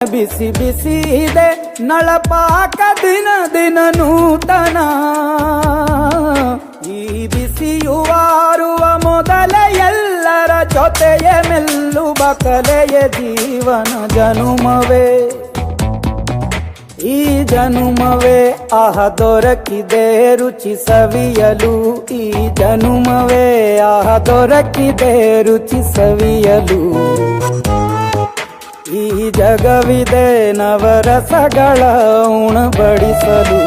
ಬಿಸಿ ಬಿಸಿ ಇದೆ ನಳಪಾಕ ದಿನ ದಿನ ನೂತನ. ಈ ಬಿಸಿಯುವಾರುವ ಮೊದಲೇ ಎಲ್ಲರ ಜೊತೆಯ ಮೆಲ್ಲುವ ಕಲೆಯ ಜೀವನ ಜನುಮವೇ. ಈ ಜನುಮವೇ ಆಹ ದೊರಕಿದೆ ರುಚಿ ಸವಿಯಲು. ಈ ಜನುಮವೇ ಆಹ ದೊರಕಿದೆ ರುಚಿ ಸವಿಯಲು. ಈ ಜಗವಿದೆ ನವರಸಗಳ ಉಣಬಡಿಸಲು.